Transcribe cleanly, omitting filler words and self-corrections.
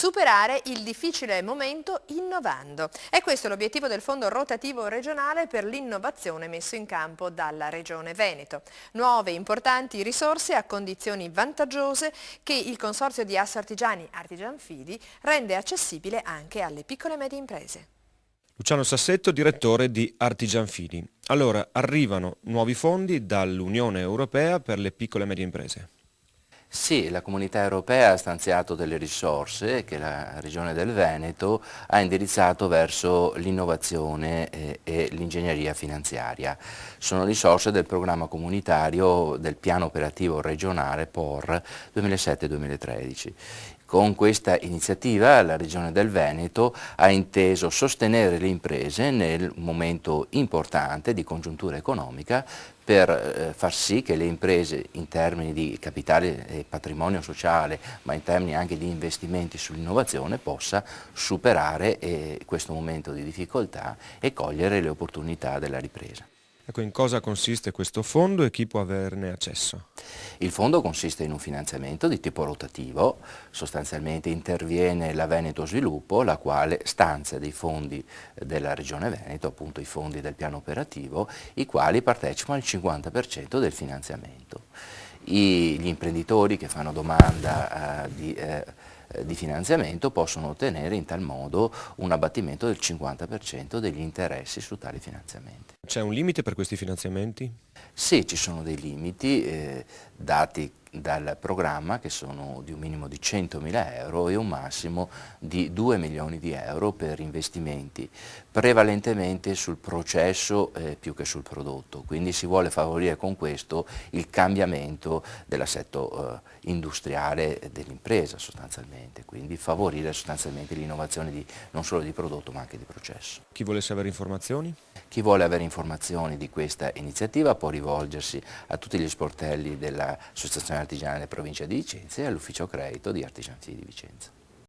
superare il difficile momento innovando. È questo l'obiettivo del Fondo Rotativo Regionale per l'innovazione messo in campo dalla Regione Veneto. Nuove importanti risorse a condizioni vantaggiose che il Consorzio di Assoartigiani Artigianfili rende accessibile anche alle piccole e medie imprese. Luciano Sassetto, direttore di Artigianfili. Allora, arrivano nuovi fondi dall'Unione Europea per le piccole e medie imprese. Sì, la Comunità Europea ha stanziato delle risorse che la Regione del Veneto ha indirizzato verso l'innovazione e l'ingegneria finanziaria. Sono risorse del programma comunitario del piano operativo regionale POR 2007-2013. Con questa iniziativa la Regione del Veneto ha inteso sostenere le imprese nel momento importante di congiuntura economica per far sì che le imprese in termini di capitale e patrimonio sociale, ma in termini anche di investimenti sull'innovazione, possa superare questo momento di difficoltà e cogliere le opportunità della ripresa. Ecco, in cosa consiste questo fondo e chi può averne accesso? Il fondo consiste in un finanziamento di tipo rotativo, sostanzialmente interviene la Veneto Sviluppo, la quale stanzia dei fondi della Regione Veneto, appunto i fondi del piano operativo, i quali partecipano al 50% del finanziamento. Gli imprenditori che fanno domanda di finanziamento possono ottenere in tal modo un abbattimento del 50% degli interessi su tali finanziamenti. C'è un limite per questi finanziamenti? Sì, ci sono dei limiti dati dal programma che sono di un minimo di 100.000 euro e un massimo di 2 milioni di euro per investimenti, prevalentemente sul processo più che sul prodotto, quindi si vuole favorire con questo il cambiamento dell'assetto industriale dell'impresa sostanzialmente, quindi favorire sostanzialmente l'innovazione non solo di prodotto ma anche di processo. Chi volesse avere informazioni? Chi vuole avere informazioni di questa iniziativa può rivolgersi a tutti gli sportelli dell'Associazione Artigianale Provincia di Vicenza e all'Ufficio Credito di Artigianfili di Vicenza.